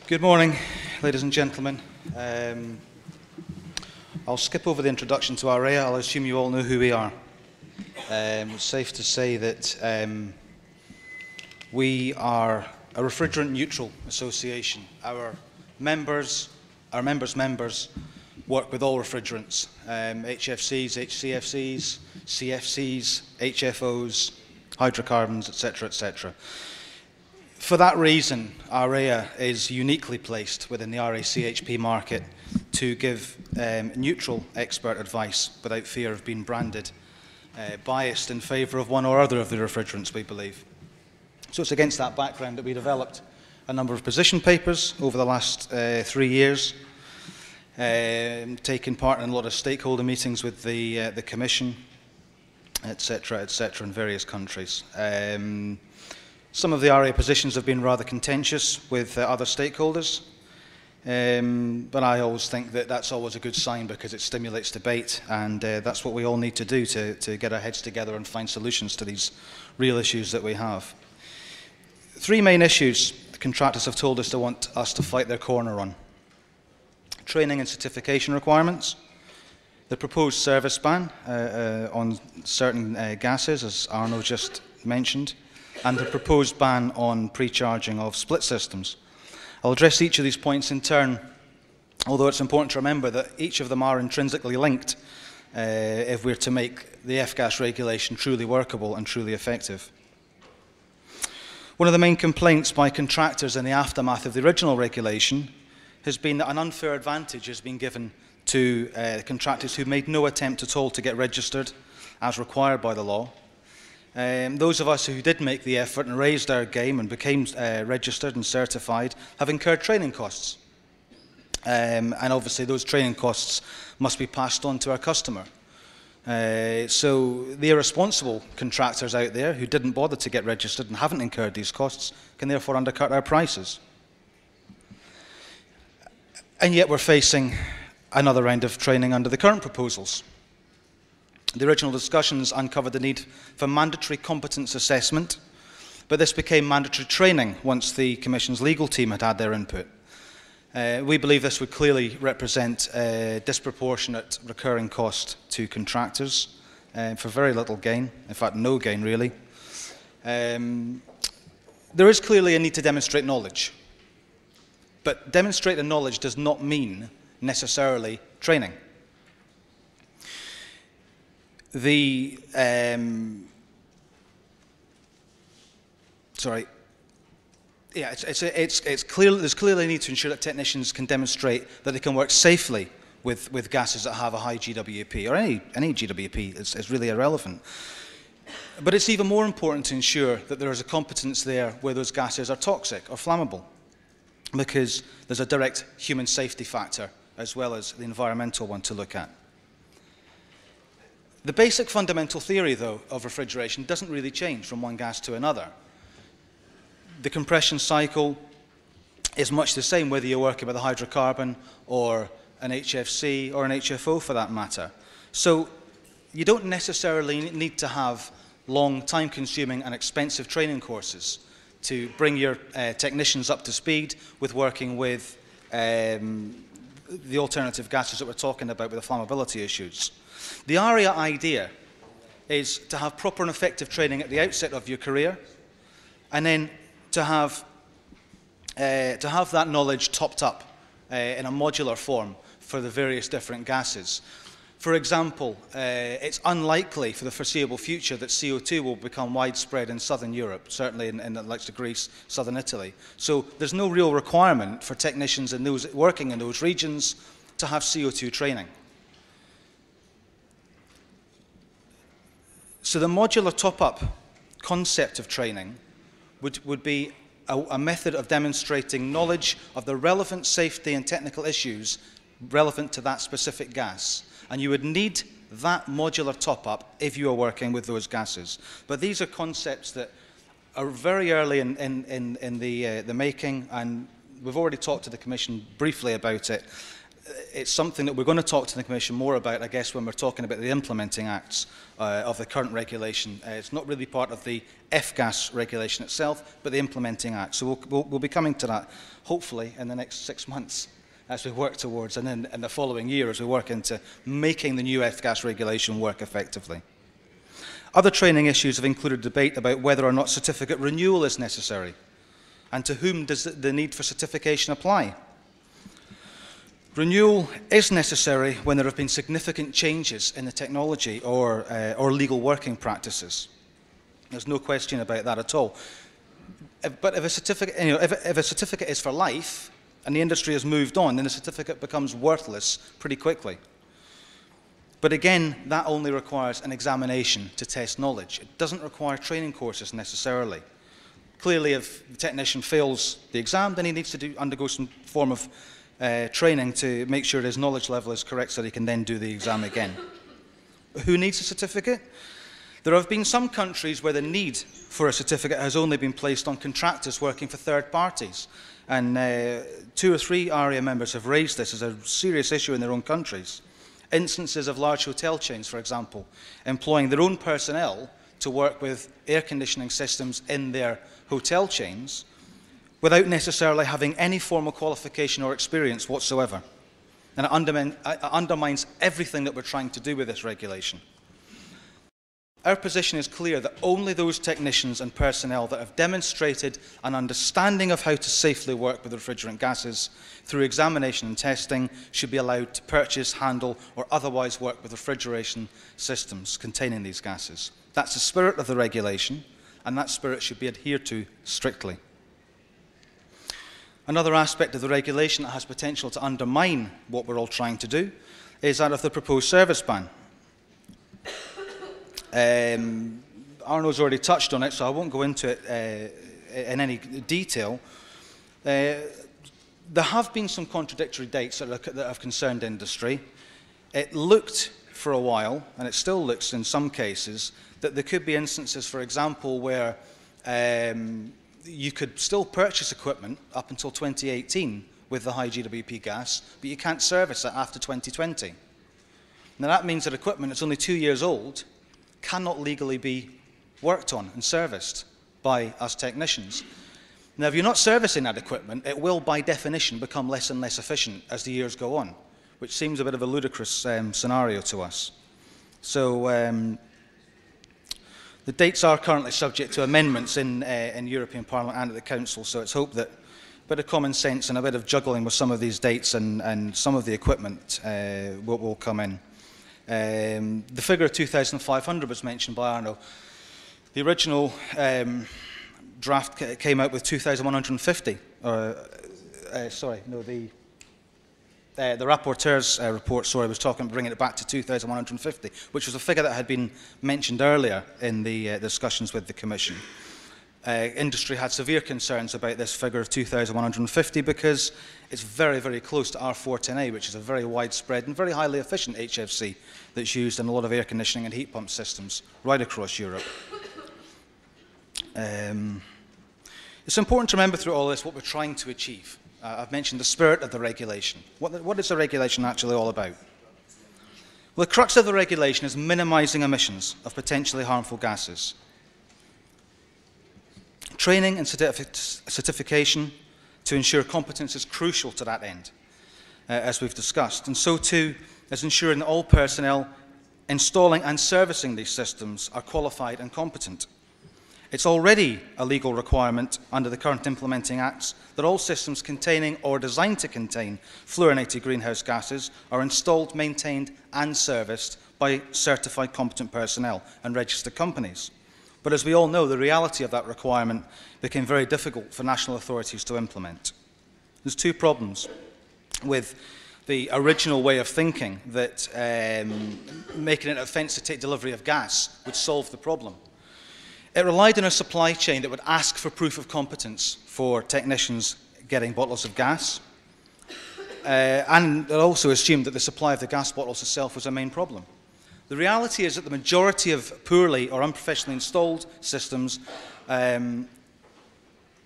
Good morning, ladies and gentlemen. I'll skip over the introduction to REA. I'll assume you all know who we are. It's safe to say that we are a refrigerant-neutral association. Our members work with all refrigerants, HFCs, HCFCs, CFCs, HFOs, hydrocarbons, etc., etc. For that reason, REA is uniquely placed within the RACHP market to give neutral expert advice without fear of being branded biased in favour of one or other of the refrigerants, we believe. So it's against that background that we developed a number of position papers over the last 3 years, taking part in a lot of stakeholder meetings with the Commission, etc., in various countries. Some of the REA positions have been rather contentious with other stakeholders, but I always think that that's always a good sign because it stimulates debate, and that's what we all need to do to get our heads together and find solutions to these real issues that we have. Three main issues the contractors have told us they want us to fight their corner on: training and certification requirements, the proposed service ban on certain gases, as Arno just mentioned, and the proposed ban on pre-charging of split systems. I'll address each of these points in turn, although it's important to remember that each of them are intrinsically linked if we're to make the F-gas regulation truly workable and truly effective. One of the main complaints by contractors in the aftermath of the original regulation has been that an unfair advantage has been given to contractors who made no attempt at all to get registered as required by the law. Those of us who did make the effort and raised our game and became registered and certified have incurred training costs. And obviously those training costs must be passed on to our customer. So the irresponsible contractors out there who didn't bother to get registered and haven't incurred these costs can therefore undercut our prices. And yet we're facing another round of training under the current proposals. The original discussions uncovered the need for mandatory competence assessment, but this became mandatory training once the Commission's legal team had had their input. We believe this would clearly represent a disproportionate recurring cost to contractors for very little gain, in fact no gain really. There is clearly a need to demonstrate knowledge, but demonstrate the knowledge does not mean necessarily training. There's clearly a need to ensure that technicians can demonstrate that they can work safely with gases that have a high GWP, or any GWP is really irrelevant. But it's even more important to ensure that there is a competence there where those gases are toxic or flammable, because there's a direct human safety factor as well as the environmental one to look at. The basic fundamental theory, though, of refrigeration doesn't really change from one gas to another. The compression cycle is much the same whether you're working with a hydrocarbon or an HFC or an HFO for that matter. So you don't necessarily need to have long, time-consuming and expensive training courses to bring your technicians up to speed with working with the alternative gases that we're talking about with the flammability issues. The REA idea is to have proper and effective training at the outset of your career, and then to have that knowledge topped up in a modular form for the various different gases. For example, it's unlikely for the foreseeable future that CO2 will become widespread in southern Europe, certainly in the likes of Greece, southern Italy. So there's no real requirement for technicians in those working in those regions to have CO2 training. So the modular top-up concept of training would be a method of demonstrating knowledge of the relevant safety and technical issues relevant to that specific gas. And you would need that modular top-up if you are working with those gases. But these are concepts that are very early in the making, and we've already talked to the Commission briefly about it. it's something that we're going to talk to the Commission more about, I guess, when we're talking about the implementing acts of the current regulation. It's not really part of the F-gas regulation itself, but the implementing act. So we'll be coming to that, hopefully, in the next 6 months as we work towards, and then in the following year as we work into making the new F-gas regulation work effectively. Other training issues have included debate about whether or not certificate renewal is necessary, and to whom does the need for certification apply. Renewal is necessary when there have been significant changes in the technology or legal working practices. There's no question about that at all. But if a certificate, if a certificate is for life and the industry has moved on, then the certificate becomes worthless pretty quickly. But again, that only requires an examination to test knowledge. It doesn't require training courses necessarily. Clearly, if the technician fails the exam, then he needs to undergo some form of training to make sure his knowledge level is correct so that he can then do the exam again. Who needs a certificate? There have been some countries where the need for a certificate has only been placed on contractors working for third parties. And 2 or 3 ARIA members have raised this as a serious issue in their own countries. Instances of large hotel chains, for example, employing their own personnel to work with air conditioning systems in their hotel chains without necessarily having any formal qualification or experience whatsoever. And it undermines everything that we're trying to do with this regulation. Our position is clear that only those technicians and personnel that have demonstrated an understanding of how to safely work with refrigerant gases through examination and testing should be allowed to purchase, handle, or otherwise work with refrigeration systems containing these gases. That's the spirit of the regulation, and that spirit should be adhered to strictly. Another aspect of the regulation that has potential to undermine what we're all trying to do is that of the proposed service ban. Arno's already touched on it, so I won't go into it in any detail. There have been some contradictory dates that have concerned industry. It looked for a while, and it still looks in some cases, that there could be instances, for example, where you could still purchase equipment up until 2018 with the high GWP gas, but you can't service it after 2020. Now that means that equipment that's only 2 years old cannot legally be worked on and serviced by us technicians. Now, if you're not servicing that equipment, it will, by definition, become less and less efficient as the years go on, which seems a bit of a ludicrous scenario to us. So the dates are currently subject to amendments in European Parliament and at the Council, so it's hoped that a bit of common sense and a bit of juggling with some of these dates and some of the equipment will come in. The figure of 2,500 was mentioned by Arno. The original draft came out with 2,150. The rapporteur's report, was talking about bringing it back to 2,150, which was a figure that had been mentioned earlier in the discussions with the Commission. Industry had severe concerns about this figure of 2,150 because it's very, very close to R410A, which is a very widespread and very highly efficient HFC that's used in a lot of air conditioning and heat pump systems right across Europe. It's important to remember through all this what we're trying to achieve. I've mentioned the spirit of the regulation. What is the regulation actually all about? Well, the crux of the regulation is minimizing emissions of potentially harmful gases. Training and certification to ensure competence is crucial to that end, as we've discussed, and so too is ensuring that all personnel installing and servicing these systems are qualified and competent. It's already a legal requirement under the current implementing acts that all systems containing or designed to contain fluorinated greenhouse gases are installed, maintained and serviced by certified competent personnel and registered companies. But as we all know, the reality of that requirement became very difficult for national authorities to implement. There's 2 problems with the original way of thinking that making it an offence to take delivery of gas would solve the problem. It relied on a supply chain that would ask for proof of competence for technicians getting bottles of gas, and it also assumed that the supply of the gas bottles itself was a main problem. The reality is that the majority of poorly or unprofessionally installed systems are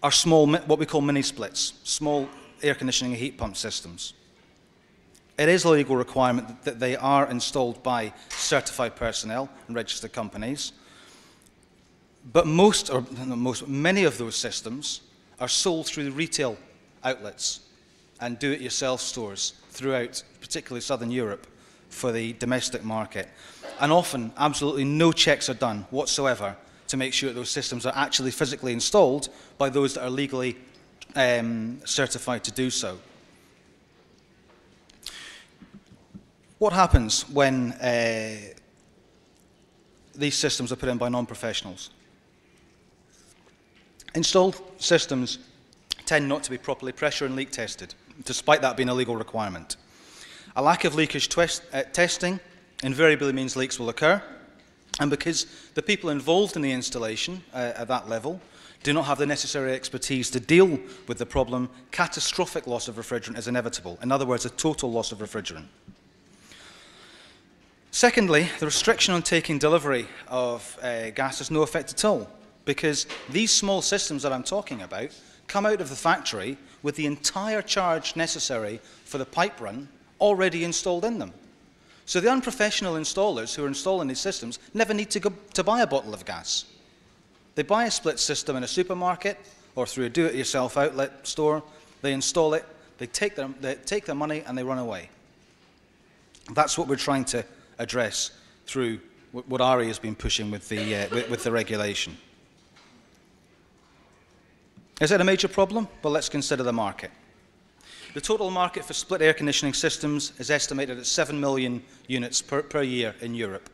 small, what we call mini-splits, small air conditioning and heat pump systems. It is a legal requirement that they are installed by certified personnel and registered companies. But many of those systems are sold through retail outlets and do-it-yourself stores throughout, particularly Southern Europe, for the domestic market. And often, absolutely no checks are done whatsoever to make sure that those systems are actually physically installed by those that are legally certified to do so. What happens when these systems are put in by non-professionals? Installed systems tend not to be properly pressure and leak tested, despite that being a legal requirement. A lack of leakage testing invariably means leaks will occur, and because the people involved in the installation at that level do not have the necessary expertise to deal with the problem, catastrophic loss of refrigerant is inevitable. In other words, a total loss of refrigerant. Secondly, the restriction on taking delivery of gas has no effect at all, because these small systems that I'm talking about come out of the factory with the entire charge necessary for the pipe run already installed in them. So the unprofessional installers who are installing these systems never need to go to buy a bottle of gas. They buy a split system in a supermarket or through a do-it-yourself outlet store, they install it, they take their money and they run away. That's what we're trying to address through what RE has been pushing with the regulation. Is it a major problem? Well, let's consider the market. The total market for split air conditioning systems is estimated at 7 million units per year in Europe.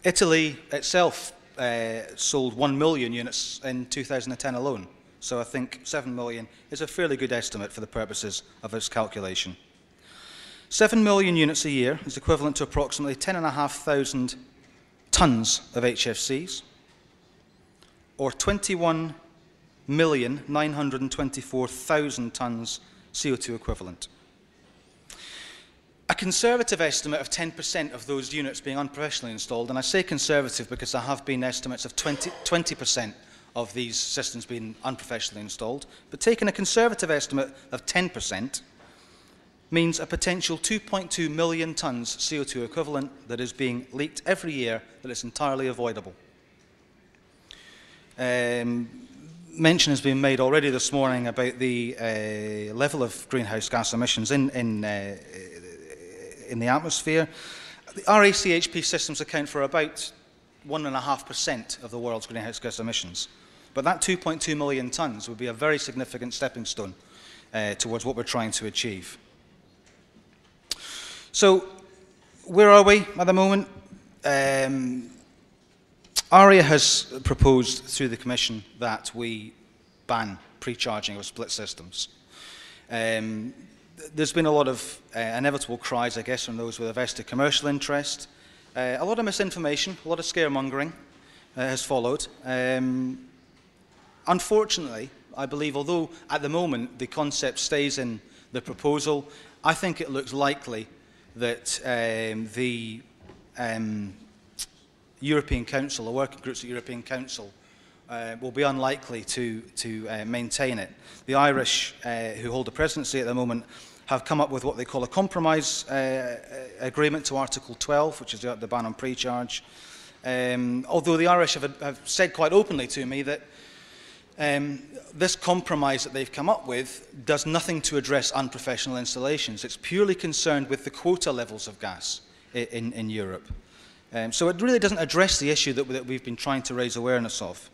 Italy itself sold 1 million units in 2010 alone, so I think 7 million is a fairly good estimate for the purposes of this calculation. 7 million units a year is equivalent to approximately 10,500 tonnes of HFCs, or 21,924,000 tonnes CO2 equivalent. A conservative estimate of 10% of those units being unprofessionally installed, and I say conservative because there have been estimates of 20% of these systems being unprofessionally installed, but taking a conservative estimate of 10% means a potential 2.2 million tonnes CO2 equivalent that is being leaked every year that is entirely avoidable. Mention has been made already this morning about the level of greenhouse gas emissions in the atmosphere. The RACHP systems account for about 1.5% of the world's greenhouse gas emissions. But that 2.2 million tonnes would be a very significant stepping stone towards what we're trying to achieve. So, where are we at the moment? ARIA has proposed through the Commission that we ban pre-charging of split systems. There's been a lot of inevitable cries, I guess, from those with a vested commercial interest. A lot of misinformation, a lot of scaremongering has followed. Unfortunately, I believe, although at the moment the concept stays in the proposal, I think it looks likely that the European Council, the working groups at the European Council, will be unlikely to maintain it. The Irish, who hold the presidency at the moment, have come up with what they call a compromise agreement to Article 12, which is the ban on pre-charge. Although the Irish have said quite openly to me that this compromise that they've come up with does nothing to address unprofessional installations. It's purely concerned with the quota levels of gas in Europe. So it really doesn't address the issue that we've been trying to raise awareness of.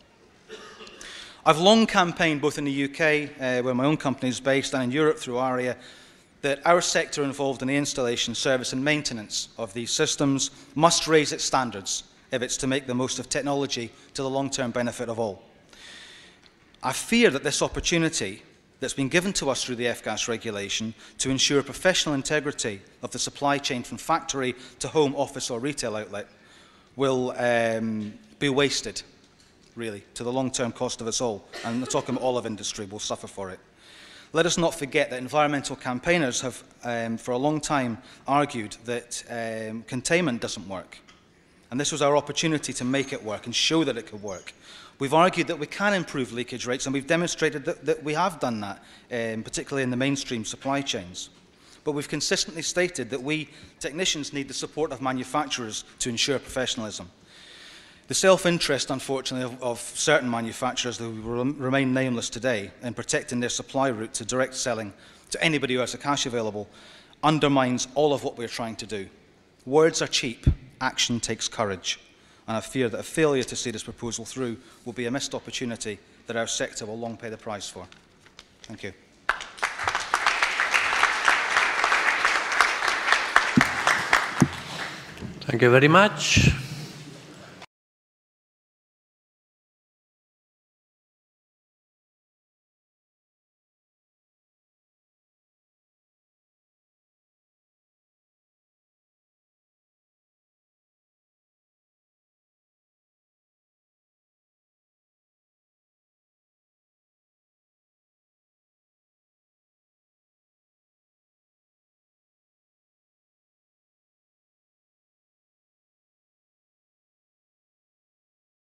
I've long campaigned, both in the UK, where my own company is based, and in Europe through ARIA, that our sector involved in the installation, service and maintenance of these systems must raise its standards if it's to make the most of technology to the long-term benefit of all. I fear that this opportunity that's been given to us through the F-gas regulation to ensure professional integrity of the supply chain from factory to home, office or retail outlet will be wasted, really, to the long-term cost of us all. And I'm talking all of industry will suffer for it. Let us not forget that environmental campaigners have for a long time argued that containment doesn't work. And this was our opportunity to make it work and show that it could work. We've argued that we can improve leakage rates, and we've demonstrated that we have done that, particularly in the mainstream supply chains. but we've consistently stated that we technicians need the support of manufacturers to ensure professionalism. The self-interest, unfortunately, of certain manufacturers that will remain nameless today in protecting their supply route to direct selling to anybody who has the cash available undermines all of what we're trying to do. Words are cheap, action takes courage, and I fear that a failure to see this proposal through will be a missed opportunity that our sector will long pay the price for. Thank you. Thank you very much.